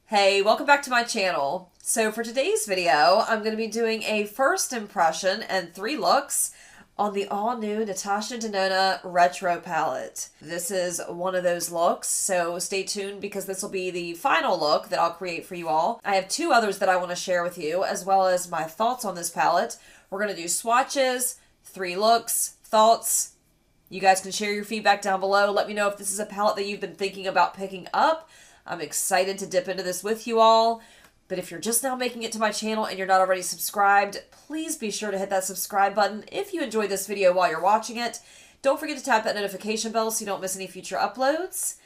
Hey, welcome back to my channel. So for today's video, I'm going to be doing a first impression and 3 looks on the all-new Natasha Denona Retro palette. This is one of those looks, so stay tuned because this will be the final look that I'll create for you all. I have 2 others that I want to share with you, as well as my thoughts on this palette. We're going to do swatches, 3 looks, thoughts. You guys can share your feedback down below. Let me know if this is a palette that you've been thinking about picking up. I'm excited to dip into this with you all. But if you're just now making it to my channel and you're not already subscribed, please be sure to hit that subscribe button if you enjoyed this video while you're watching it. Don't forget to tap that notification bell so you don't miss any future uploads.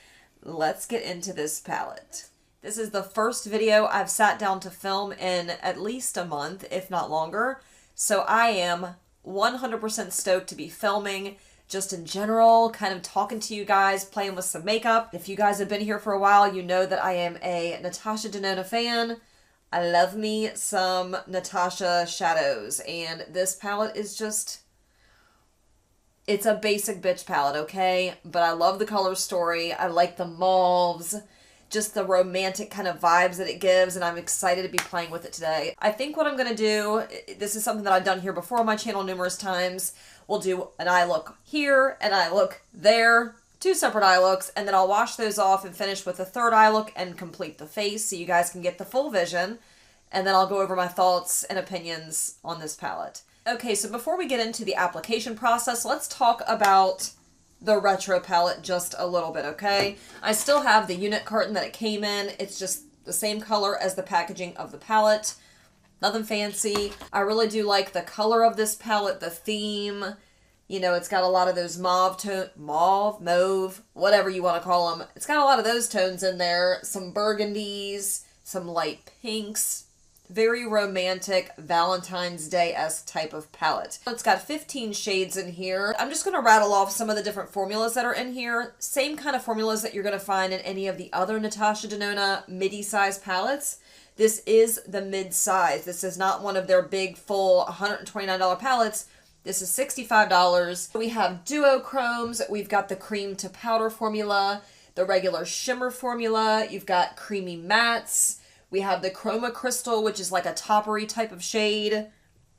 Let's get into this palette. This is the first video I've sat down to film in at least a month, if not longer. So I am 100% stoked to be filming. Just in general, kind of talking to you guys, playing with some makeup. If you guys have been here for a while, you know that I am a Natasha Denona fan. I love me some Natasha shadows, and this palette is just, it's a basic bitch palette, okay? But I love the color story. I like the mauves, just the romantic kind of vibes that it gives, and I'm excited to be playing with it today. I think what I'm going to do, this is something that I've done here before on my channel numerous times. We'll do an eye look here, an eye look there, 2 separate eye looks, and then I'll wash those off and finish with a 3rd eye look and complete the face so you guys can get the full vision. And then I'll go over my thoughts and opinions on this palette. Okay, so before we get into the application process, let's talk about the retro palette just a little bit, okay? I still have the unit carton that it came in. It's just the same color as the packaging of the palette. Nothing fancy. I really do like the color of this palette, the theme. You know, it's got a lot of those mauve, whatever you want to call them. It's got a lot of those tones in there. Some burgundies, some light pinks. Very romantic Valentine's Day-esque type of palette. It's got 15 shades in here. I'm just going to rattle off some of the different formulas that are in here. Same kind of formulas that you're going to find in any of the other Natasha Denona midi-size palettes. This is the mid-size. This is not one of their big, full $129 palettes. This is $65. We have duochromes. We've got the cream to powder formula, the regular shimmer formula. You've got creamy mattes. We have the chroma crystal, which is like a toppery type of shade.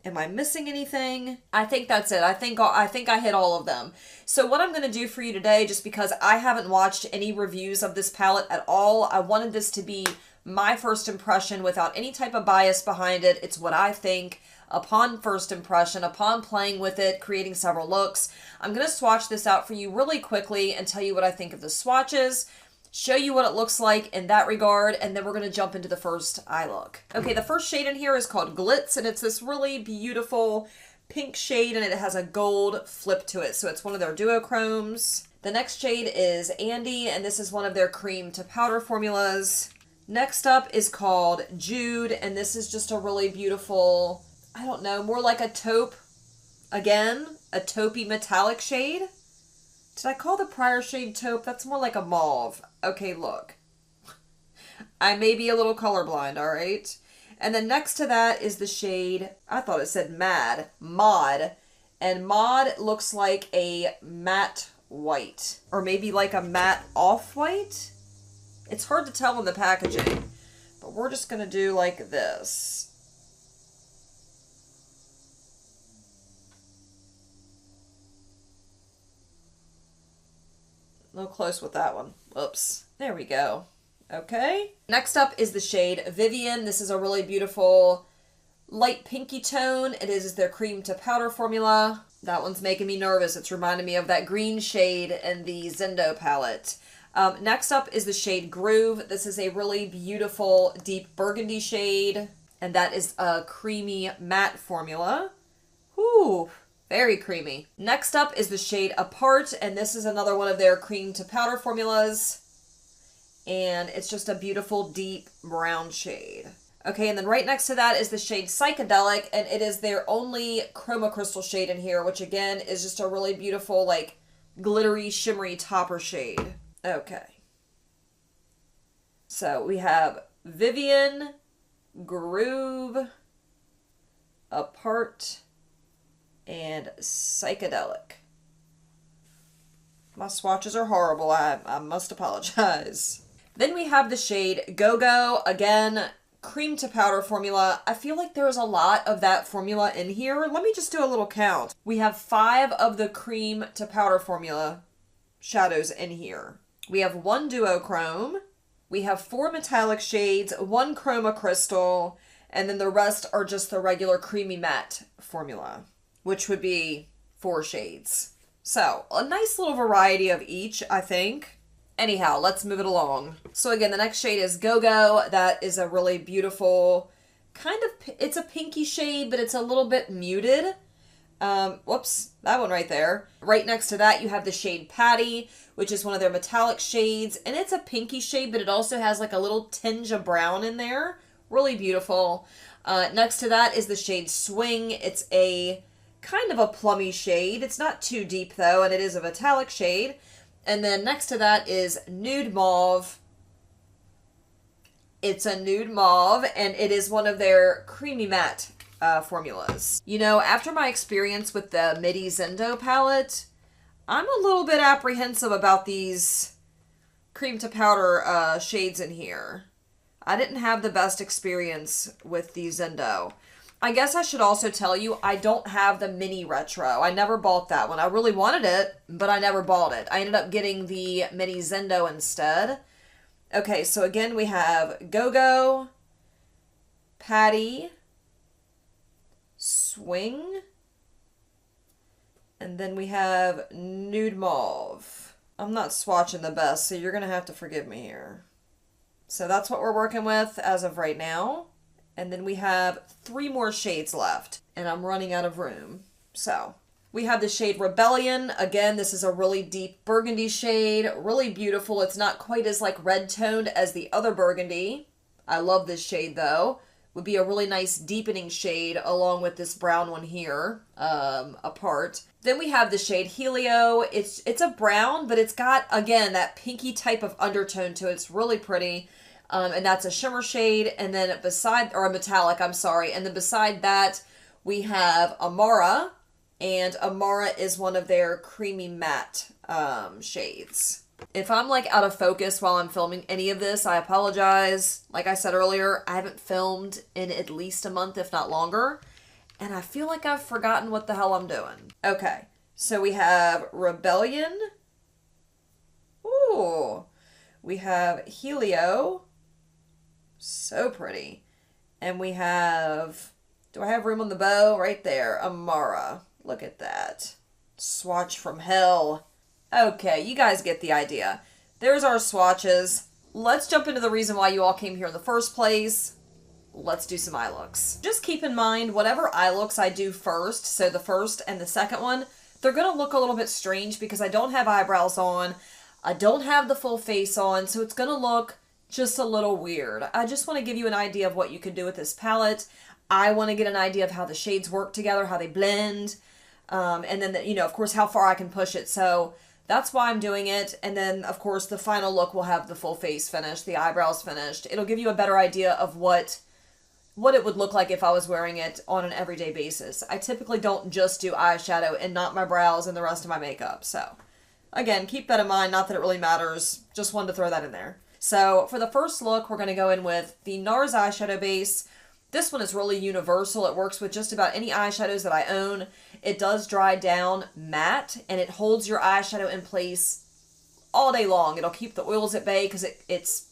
Am I missing anything? I think that's it. I think I hit all of them. So what I'm going to do for you today, just because I haven't watched any reviews of this palette at all, I wanted this to be my first impression without any type of bias behind it. It's what I think upon first impression, upon playing with it, creating several looks. I'm going to swatch this out for you really quickly and tell you what I think of the swatches, show you what it looks like in that regard, and then we're going to jump into the first eye look. Okay, the first shade in here is called Glitz, and it's this really beautiful pink shade, and it has a gold flip to it, so it's one of their duochromes. The next shade is Andy, and this is one of their cream to powder formulas. Next up is called Jude, and this is just a really beautiful, I don't know, more like a taupe, again, a taupey metallic shade. Did I call the prior shade taupe? That's more like a mauve. Okay, look. I may be a little colorblind, alright? And then next to that is the shade, I thought it said Mod. And Mod looks like a matte white. Or maybe like a matte off-white? It's hard to tell in the packaging, but we're just going to do like this. A little close with that one. Oops. There we go. Okay. Next up is the shade Vivian. This is a really beautiful light pinky tone. It is their cream to powder formula. That one's making me nervous. It's reminding me of that green shade in the Zendo palette. Next up is the shade Groove. This is a really beautiful deep burgundy shade, and that is a creamy matte formula. Whew, very creamy. Next up is the shade Apart, and this is another one of their cream to powder formulas, and it's just a beautiful deep brown shade. Okay, and then right next to that is the shade Psychedelic, and it is their only chroma crystal shade in here, which again is just a really beautiful, like, glittery, shimmery topper shade. Okay. So we have Vivian, Groove, Apart, and Psychedelic. My swatches are horrible. I must apologize. Then we have the shade Go-Go. Again, cream to powder formula. I feel like there's a lot of that formula in here. Let me just do a little count. We have 5 of the cream to powder formula shadows in here. We have 1 duochrome. We have 4 metallic shades, 1 chroma crystal, and then the rest are just the regular creamy matte formula, which would be 4 shades. So, a nice little variety of each, I think. Anyhow, let's move it along. So again, the next shade is Go-Go. That is a really beautiful, it's a pinky shade, but it's a little bit muted. Whoops, that one right there. Right next to that, you have the shade Patty, which is one of their metallic shades. And it's a pinky shade, but it also has like a little tinge of brown in there. Really beautiful. Next to that is the shade Swing. It's a kind of a plummy shade. It's not too deep though, and it is a metallic shade. And then next to that is Nude Mauve. It's a nude mauve, and it is one of their creamy matte formulas. You know, after my experience with the Midi Zendo palette, I'm a little bit apprehensive about these cream to powder shades in here. I didn't have the best experience with the Zendo. I guess I should also tell you, I don't have the Midi Retro. I never bought that one. I really wanted it, but I never bought it. I ended up getting the Midi Zendo instead. Okay, so again, we have Go-Go, Patty, Swing, and then we have Nude Mauve. I'm not swatching the best, so you're going to have to forgive me here. So that's what we're working with as of right now. And then we have 3 more shades left, and I'm running out of room. So we have the shade Rebellion. Again, this is a really deep burgundy shade, really beautiful. It's not quite as like red toned as the other burgundy. I love this shade though. Would be a really nice deepening shade along with this brown one here apart. Then we have the shade Helio. It's a brown, but it's got, again, that pinky type of undertone to it. It's really pretty. And that's a shimmer shade, and then or a metallic, I'm sorry. And then beside that, we have Amara, and Amara is one of their creamy matte shades. If I'm like out of focus while I'm filming any of this, I apologize. Like I said earlier, I haven't filmed in at least a month, if not longer, and I feel like I've forgotten what the hell I'm doing. Okay, so we have Rebellion. Ooh. We have Helio. So pretty. And we have, do I have room on the bow? Right there, Amara. Look at that. Swatch from hell. Okay, you guys get the idea. There's our swatches. Let's jump into the reason why you all came here in the first place. Let's do some eye looks. Just keep in mind, whatever eye looks I do first, so the first and the second one, they're going to look a little bit strange because I don't have eyebrows on. I don't have the full face on, so it's going to look just a little weird. I just want to give you an idea of what you can do with this palette. I want to get an idea of how the shades work together, how they blend, and then, you know, of course, how far I can push it. So that's why I'm doing it. And then, of course, the final look will have the full face finished, the eyebrows finished. It'll give you a better idea of what it would look like if I was wearing it on an everyday basis. I typically don't just do eyeshadow and not my brows and the rest of my makeup. So again, keep that in mind. Not that it really matters. Just wanted to throw that in there. So for the first look, we're going to go in with the NARS eyeshadow base. This one is really universal. It works with just about any eyeshadows that I own. It does dry down matte, and it holds your eyeshadow in place all day long. It'll keep the oils at bay because it's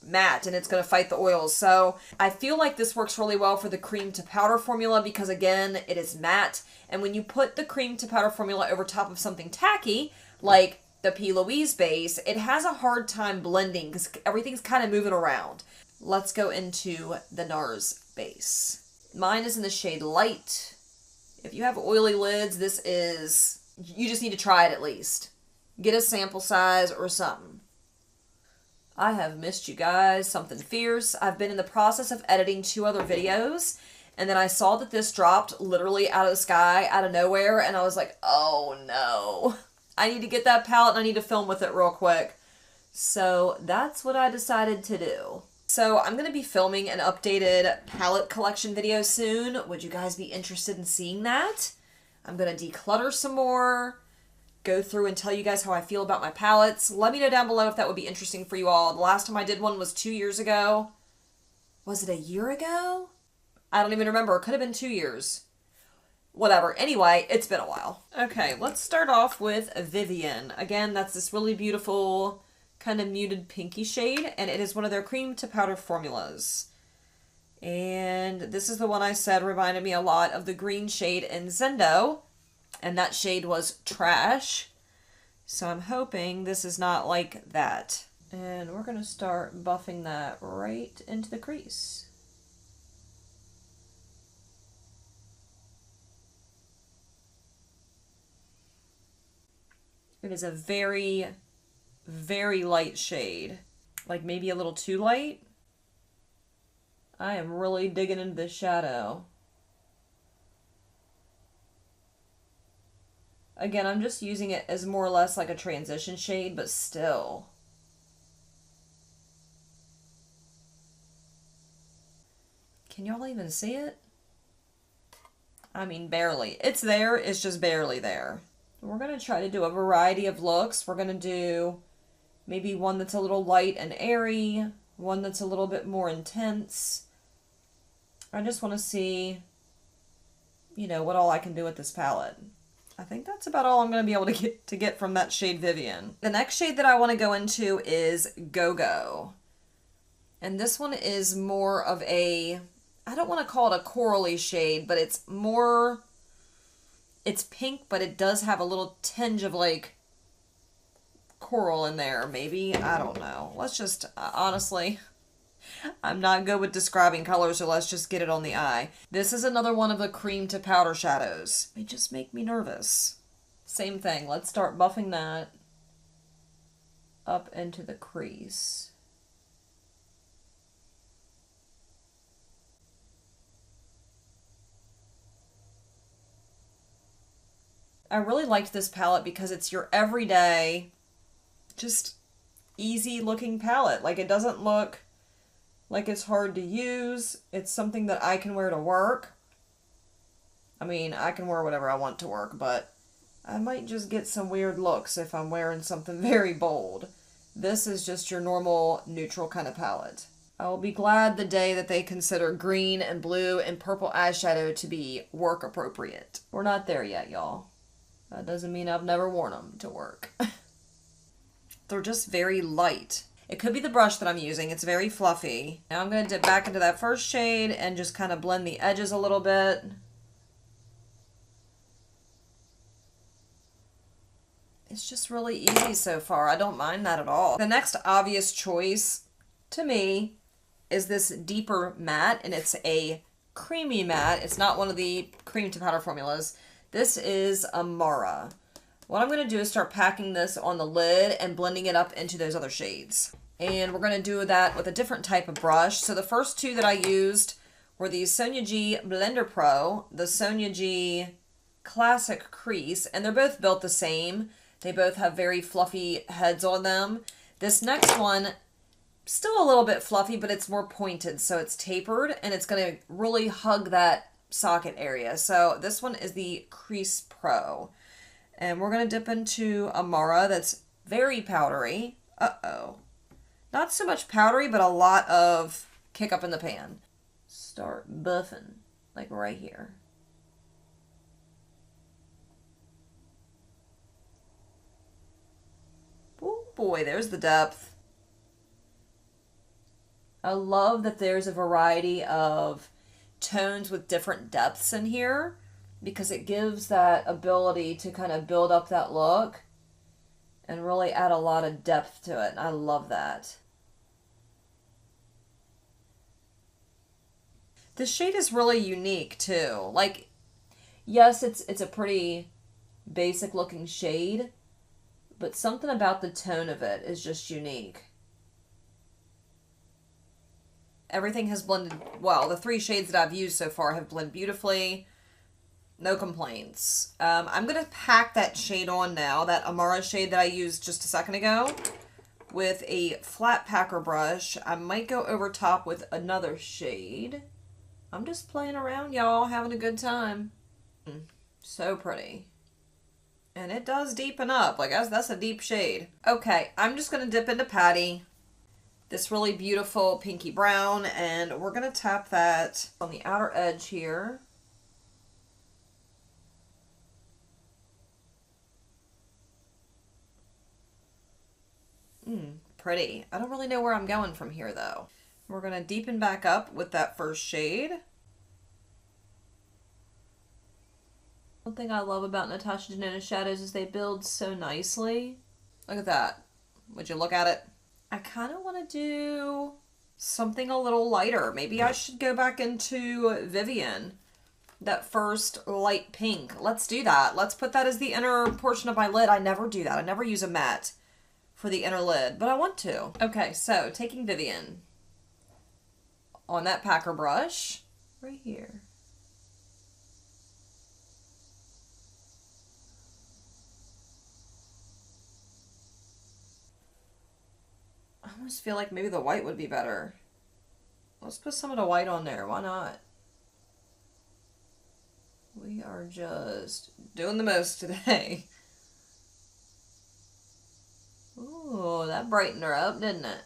matte and it's going to fight the oils. So I feel like this works really well for the cream to powder formula because, again, it is matte. And when you put the cream to powder formula over top of something tacky, like the P. Louise base, it has a hard time blending because everything's kind of moving around. Let's go into the NARS base. Mine is in the shade Light. If you have oily lids, you just need to try it at least. Get a sample size or something. I have missed you guys something fierce. I've been in the process of editing 2 other videos, and then I saw that this dropped literally out of the sky, out of nowhere, and I was like, oh no. I need to get that palette and I need to film with it real quick. So that's what I decided to do. So I'm going to be filming an updated palette collection video soon. Would you guys be interested in seeing that? I'm going to declutter some more. go through and tell you guys how I feel about my palettes. Let me know down below if that would be interesting for you all. The last time I did one was 2 years ago. Was it a year ago? I don't even remember. It could have been 2 years. Whatever. Anyway, it's been a while. Okay, let's start off with Vivian. Again, that's this really beautiful kind of muted pinky shade, and it is one of their cream to powder formulas. And this is the one I said reminded me a lot of the green shade in Zendo, and that shade was trash. So I'm hoping this is not like that. And we're going to start buffing that right into the crease. It is a very, very light shade. Like maybe a little too light. I am really digging into this shadow. Again, I'm just using it as more or less like a transition shade, but still. Can y'all even see it? I mean, barely. It's there, it's just barely there. We're going to try to do a variety of looks. We're going to do maybe one that's a little light and airy, one that's a little bit more intense. I just want to see, you know, what all I can do with this palette. I think that's about all I'm going to be able to get from that shade Vivian. The next shade that I want to go into is Go Go. And this one is more of a, I don't want to call it a corally shade, but it's more, it's pink, but it does have a little tinge of like coral in there, maybe. I don't know. Let's just, honestly, I'm not good with describing colors, so let's just get it on the eye. This is another one of the cream to powder shadows. They just make me nervous. Same thing. Let's start buffing that up into the crease. I really liked this palette because it's your everyday, just easy looking palette. Like, it doesn't look like it's hard to use. It's something that I can wear to work. I mean, I can wear whatever I want to work, but I might just get some weird looks if I'm wearing something very bold. This is just your normal neutral kind of palette. I will be glad the day that they consider green and blue and purple eyeshadow to be work appropriate. We're not there yet, y'all. That doesn't mean I've never worn them to work. They're just very light. It could be the brush that I'm using. It's very fluffy. Now I'm going to dip back into that first shade and just kind of blend the edges a little bit. It's just really easy so far. I don't mind that at all. The next obvious choice to me is this deeper matte, and it's a creamy matte. It's not one of the cream to powder formulas. This is Amara. What I'm going to do is start packing this on the lid and blending it up into those other shades. And we're going to do that with a different type of brush. So the first two that I used were the Sonia G Blender Pro, the Sonia G Classic Crease, and they're both built the same. They both have very fluffy heads on them. This next one, still a little bit fluffy, but it's more pointed, so it's tapered, and it's going to really hug that socket area. So this one is the Crease Pro. And we're going to dip into Amara that's very powdery. Uh-oh. Not so much powdery, but a lot of kick up in the pan. Start buffing, like right here. Oh boy, there's the depth. I love that there's a variety of tones with different depths in here, because it gives that ability to kind of build up that look and really add a lot of depth to it. And I love that. This shade is really unique too. Like, yes, it's a pretty basic looking shade, but something about the tone of it is just unique. Everything has blended well. The three shades that I've used so far have blended beautifully. No complaints. I'm going to pack that shade on now, that Amara shade that I used just a second ago, with a flat packer brush. I might go over top with another shade. I'm just playing around, y'all, having a good time. So pretty. And it does deepen up. Like, that's a deep shade. Okay, I'm just going to dip into Patty. This really beautiful pinky brown. And we're going to tap that on the outer edge here. Pretty. I don't really know where I'm going from here, though. We're going to deepen back up with that first shade. One thing I love about Natasha Denona shadows is they build so nicely. Look at that. Would you look at it? I kind of want to do something a little lighter. Maybe I should go back into Vivian. That first light pink. Let's do that. Let's put that as the inner portion of my lid. I never do that. I never use a matte for the inner lid, but I want to. Okay, so taking Vivian on that packer brush right here. I almost feel like maybe the white would be better. Let's put some of the white on there. Why not? We are just doing the most today. Ooh, that brightened her up, didn't it?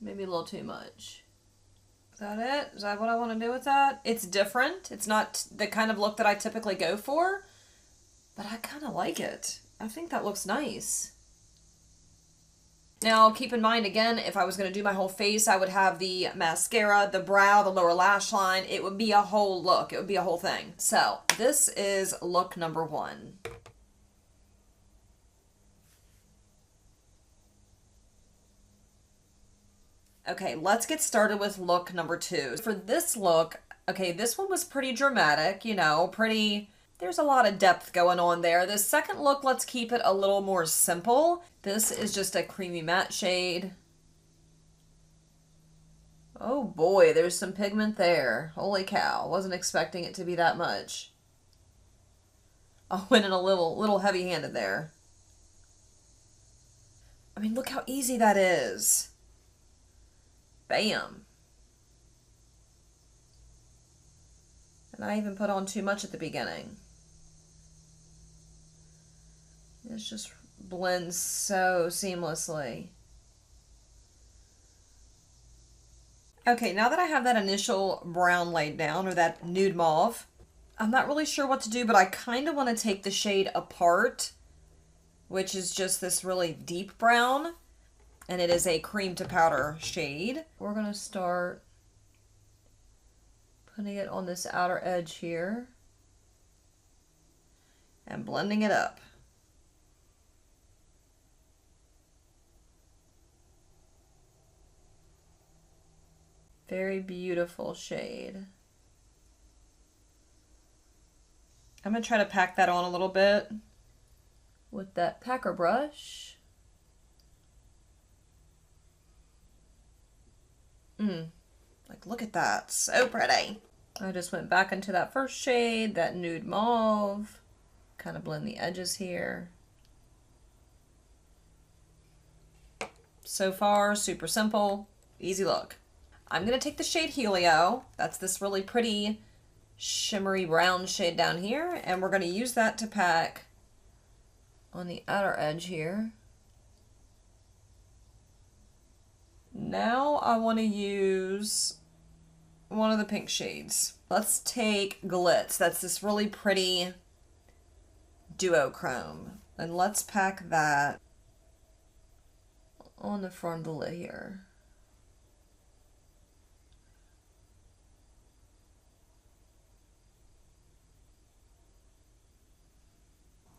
Maybe a little too much. Is that it? Is that what I want to do with that? It's different. It's not the kind of look that I typically go for, but I kind of like it. I think that looks nice. Now, keep in mind, again, if I was going to do my whole face, I would have the mascara, the brow, the lower lash line. It would be a whole look. It would be a whole thing. So, this is look number 1. Okay, let's get started with look number 2. For this look, okay, this one was pretty dramatic, you know, pretty... There's a lot of depth going on there. The second look, let's keep it a little more simple. This is just a creamy matte shade. Oh boy, there's some pigment there. Holy cow, wasn't expecting it to be that much. I went in a little heavy-handed there. I mean, look how easy that is. Bam. And I even put on too much at the beginning. It just blends so seamlessly. Okay, now that I have that initial brown laid down, or that nude mauve, I'm not really sure what to do, but I kind of want to take the shade apart, which is just this really deep brown, and it is a cream to powder shade. We're going to start putting it on this outer edge here and blending it up. Very beautiful shade. I'm going to try to pack that on a little bit with that packer brush. Like, look at that. So pretty. I just went back into that first shade, that nude mauve. Kind of blend the edges here. So far, super simple. Easy look. I'm going to take the shade Helio. That's this really pretty shimmery brown shade down here. And we're going to use that to pack on the outer edge here. Now I want to use one of the pink shades. Let's take Glitz. That's this really pretty duochrome. And let's pack that on the front of the lid here.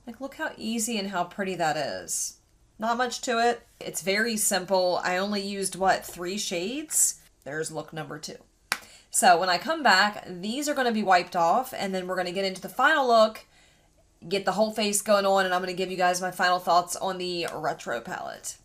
Like, look how easy and how pretty that is. Not much to it. It's very simple. I only used, what, 3 shades? There's look number 2. So when I come back, these are going to be wiped off, and then we're going to get into the final look, get the whole face going on, and I'm going to give you guys my final thoughts on the Retro palette.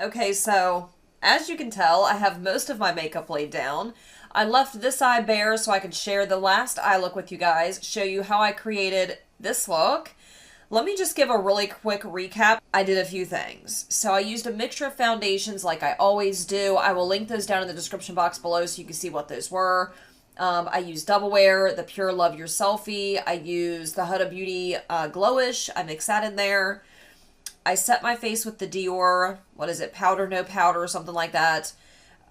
Okay, so as you can tell, I have most of my makeup laid down. I left this eye bare so I could share the last eye look with you guys, show you how I created this look. Let me just give a really quick recap. I did a few things. So I used a mixture of foundations like I always do. I will link those down in the description box below so you can see what those were. I used Double Wear, the Pure Love Your Selfie. I used the Huda Beauty Glowish. I mixed that in there. I set my face with the Dior, what is it, Powder No Powder, something like that.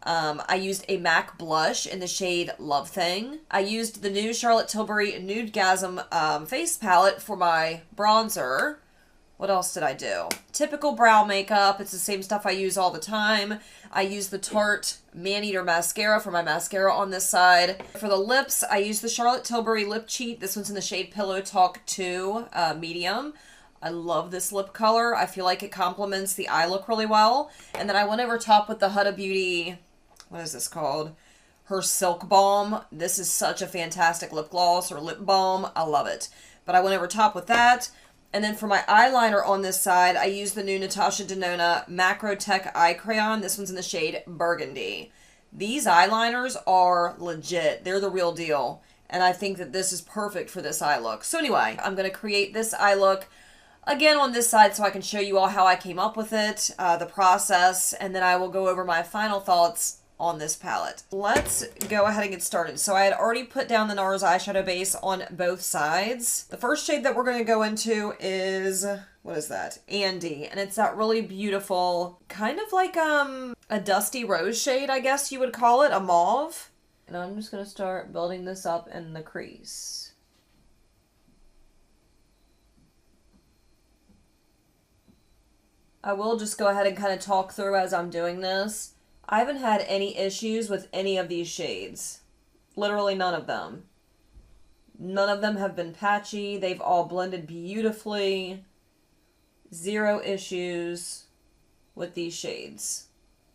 I used a MAC blush in the shade Love Thing. I used the new Charlotte Tilbury Nudegasm face palette for my bronzer. What else did I do? Typical brow makeup. It's the same stuff I use all the time. I used the Tarte Maneater mascara for my mascara on this side. For the lips, I used the Charlotte Tilbury Lip Cheat. This one's in the shade Pillow Talk 2 medium. I love this lip color. I feel like it complements the eye look really well. And then I went over top with the Huda Beauty, what is this called? Her Silk Balm. This is such a fantastic lip gloss or lip balm. I love it. But I went over top with that. And then for my eyeliner on this side, I used the new Natasha Denona Macro Tech Eye Crayon. This one's in the shade Burgundy. These eyeliners are legit. They're the real deal. And I think that this is perfect for this eye look. So anyway, I'm going to create this eye look again on this side so I can show you all how I came up with it, the process, and then I will go over my final thoughts on this palette. Let's go ahead and get started. So I had already put down the NARS eyeshadow base on both sides. The first shade that we're going to go into is, what is that? Andy. And it's that really beautiful, kind of like a dusty rose shade, I guess you would call it, a mauve. And I'm just going to start building this up in the crease. I will just go ahead and kind of talk through as I'm doing this. I haven't had any issues with any of these shades. Literally none of them. None of them have been patchy. They've all blended beautifully. Zero issues with these shades.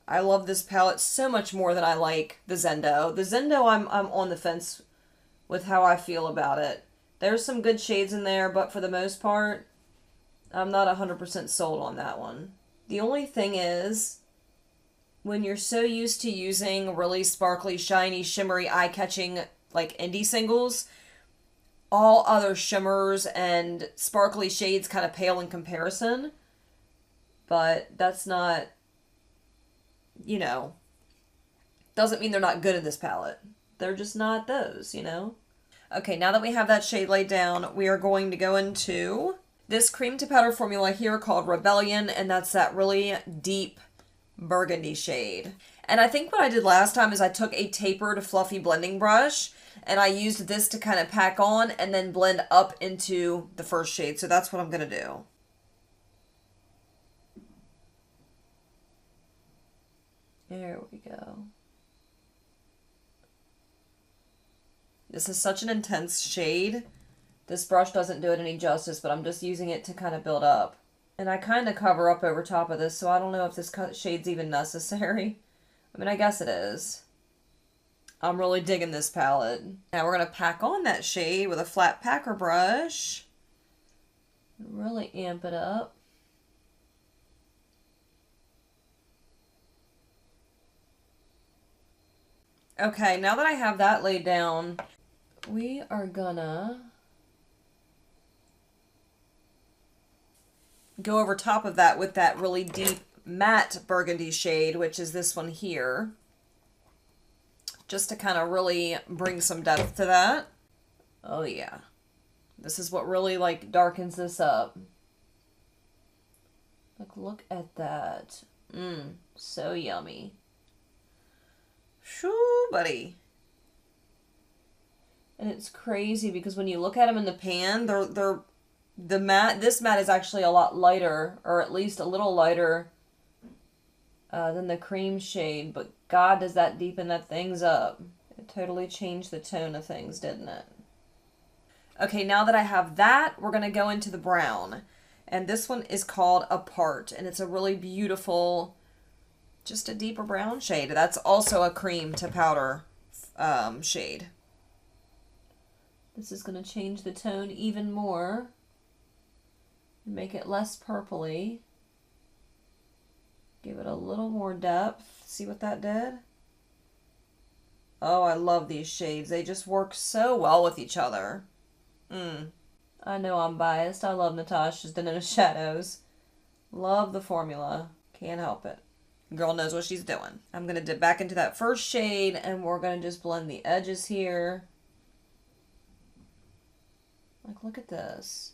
I love this palette so much more than I like the Zendo. The Zendo, I'm on the fence with how I feel about it. There's some good shades in there, but for the most part, I'm not 100% sold on that one. The only thing is, when you're so used to using really sparkly, shiny, shimmery, eye-catching, like indie singles, all other shimmers and sparkly shades kind of pale in comparison. But that's not, you know, doesn't mean they're not good in this palette. They're just not those, you know? Okay, now that we have that shade laid down, we are going to go into this cream to powder formula here called Rebellion, and that's that really deep burgundy shade. And I think what I did last time is I took a tapered fluffy blending brush and I used this to kind of pack on and then blend up into the first shade. So that's what I'm going to do. There we go. This is such an intense shade. This brush doesn't do it any justice, but I'm just using it to kind of build up. And I kind of cover up over top of this, so I don't know if this shade's even necessary. I mean, I guess it is. I'm really digging this palette. Now we're going to pack on that shade with a flat packer brush. Really amp it up. Okay, now that I have that laid down, we are gonna go over top of that with that really deep matte burgundy shade, which is this one here, just to kind of really bring some depth to that. Oh yeah, this is what really like darkens this up. Like, look at that. So yummy. Shoo, buddy. And it's crazy because when you look at them in the pan, this matte is actually a lot lighter, or at least a little lighter than the cream shade, but God, does that deepen that things up. It totally changed the tone of things, didn't it? Okay, now that I have that, we're going to go into the brown. And this one is called Apart, and it's a really beautiful, just a deeper brown shade. That's also a cream to powder shade. This is going to change the tone even more, make it less purpley, give it a little more depth. See what that did? Oh, I love these shades. They just work so well with each other. I know I'm biased. I love Natasha Denona shadows. Love the formula. Can't help it. Girl knows what she's doing. I'm going to dip back into that first shade and we're going to just blend the edges here. Like, look at this.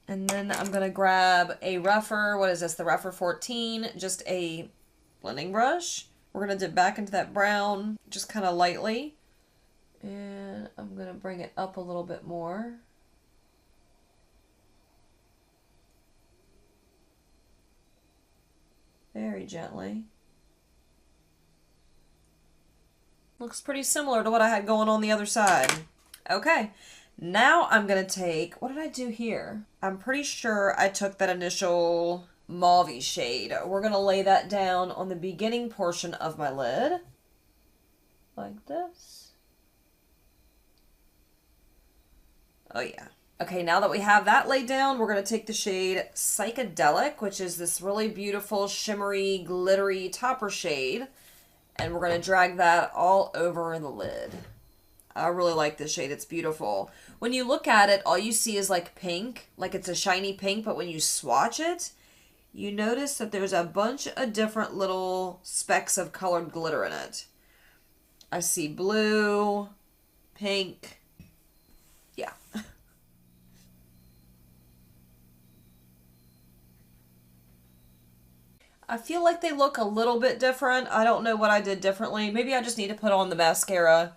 And then I'm going to grab a rougher, what is this, the rougher 14, just a blending brush. We're going to dip back into that brown, just kind of lightly. And I'm going to bring it up a little bit more. Very gently. Looks pretty similar to what I had going on the other side. Okay. Now I'm going to take, what did I do here? I'm pretty sure I took that initial mauve shade. We're going to lay that down on the beginning portion of my lid. Like this. Oh yeah. Okay, now that we have that laid down, we're going to take the shade Psychedelic, which is this really beautiful, shimmery, glittery topper shade. And we're going to drag that all over the lid. I really like this shade. It's beautiful. When you look at it, all you see is like pink, like it's a shiny pink, but when you swatch it, you notice that there's a bunch of different little specks of colored glitter in it. I see blue, pink, yeah. I feel like they look a little bit different. I don't know what I did differently. Maybe I just need to put on the mascara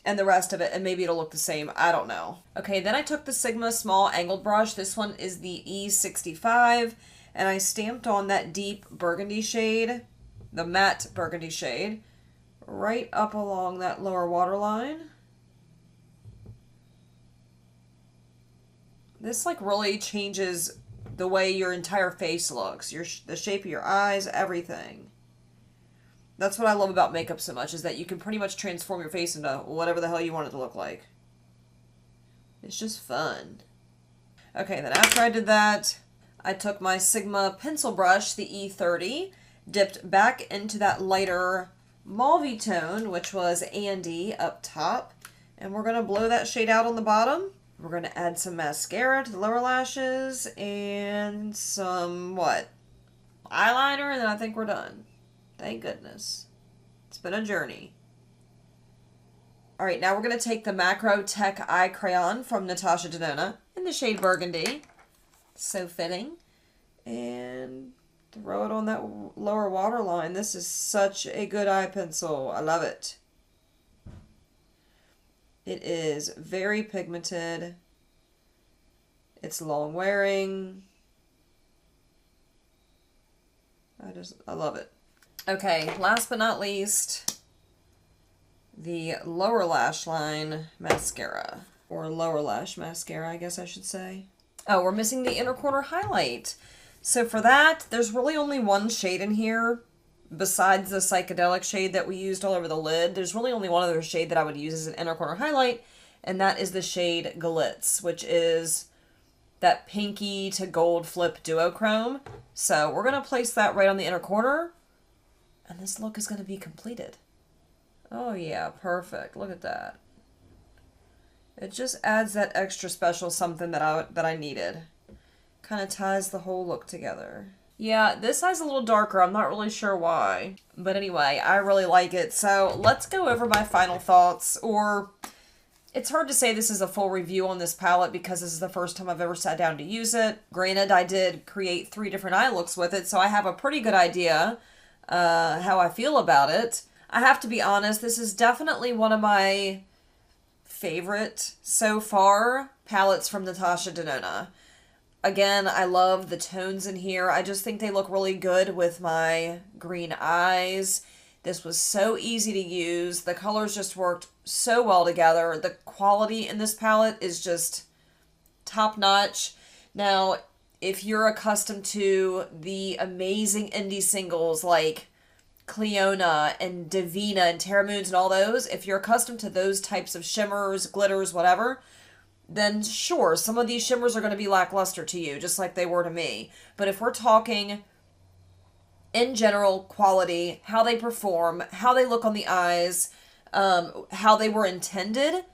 and the rest of it, and maybe it'll look the same. I don't know. Okay, then I took the Sigma small angled brush. This one is the E65, and I stamped on that deep burgundy shade, the matte burgundy shade, right up along that lower waterline. This like really changes the way your entire face looks, the shape of your eyes, everything. That's what I love about makeup so much, is that you can pretty much transform your face into whatever the hell you want it to look like. It's just fun. Okay, then after I did that, I took my Sigma pencil brush, the E30, dipped back into that lighter mauve tone, which was Andy up top, and we're going to blow that shade out on the bottom. We're going to add some mascara to the lower lashes and some, what, eyeliner, and then I think we're done. Thank goodness. It's been a journey. Alright, now we're going to take the Macro Tech Eye Crayon from Natasha Denona in the shade Burgundy. So fitting. And throw it on that lower waterline. This is such a good eye pencil. I love it. It is very pigmented. It's long wearing. I love it. Okay, last but not least, the lower lash line mascara. Or lower lash mascara, I guess I should say. Oh, we're missing the inner corner highlight. So for that, there's really only one shade in here. Besides the psychedelic shade that we used all over the lid, there's really only one other shade that I would use as an inner corner highlight, and that is the shade Glitz, which is that pinky to gold flip duochrome. So we're going to place that right on the inner corner, and this look is going to be completed. Oh yeah, perfect. Look at that. It just adds that extra special something that I needed. Kind of ties the whole look together. Yeah, this eye's a little darker. I'm not really sure why. But anyway, I really like it. So let's go over my final thoughts. Or, it's hard to say this is a full review on this palette because this is the first time I've ever sat down to use it. Granted, I did create 3 different eye looks with it, so I have a pretty good idea how I feel about it. I have to be honest, this is definitely one of my favorite so far palettes from Natasha Denona. Again, I love the tones in here. I just think they look really good with my green eyes. This was so easy to use. The colors just worked so well together. The quality in this palette is just top notch. Now, if you're accustomed to the amazing indie singles like Cleona and Divina and Terra Moons and all those, if you're accustomed to those types of shimmers, glitters, whatever, then sure, some of these shimmers are going to be lackluster to you, just like they were to me. But if we're talking in general quality, how they perform, how they look on the eyes, how they were intended,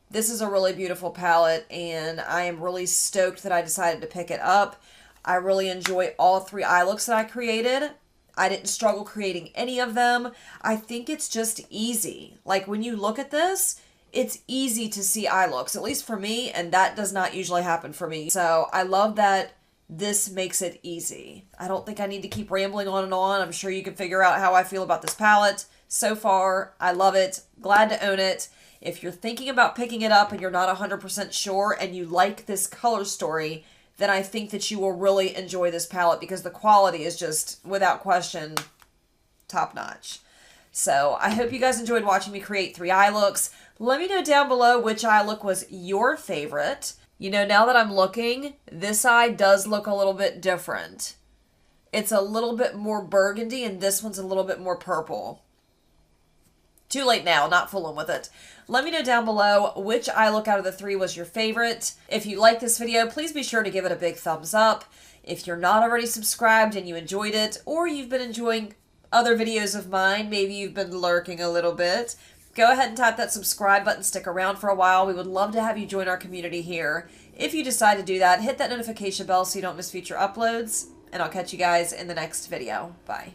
this is a really beautiful palette, and I am really stoked that I decided to pick it up. I really enjoy all 3 eye looks that I created. I didn't struggle creating any of them. I think it's just easy. Like when you look at this, it's easy to see eye looks, at least for me, and that does not usually happen for me. So I love that this makes it easy. I don't think I need to keep rambling on and on. I'm sure you can figure out how I feel about this palette. So far, I love it. Glad to own it. If you're thinking about picking it up and you're not 100% sure and you like this color story, then I think that you will really enjoy this palette because the quality is just, without question, top notch. So I hope you guys enjoyed watching me create 3 eye looks. Let me know down below which eye look was your favorite. You know, now that I'm looking, this eye does look a little bit different. It's a little bit more burgundy and this one's a little bit more purple. Too late now, not fooling with it. Let me know down below which eye look out of the 3 was your favorite. If you like this video, please be sure to give it a big thumbs up. If you're not already subscribed and you enjoyed it, or you've been enjoying other videos of mine, maybe you've been lurking a little bit, go ahead and tap that subscribe button, stick around for a while. We would love to have you join our community here. If you decide to do that, hit that notification bell so you don't miss future uploads, and I'll catch you guys in the next video. Bye.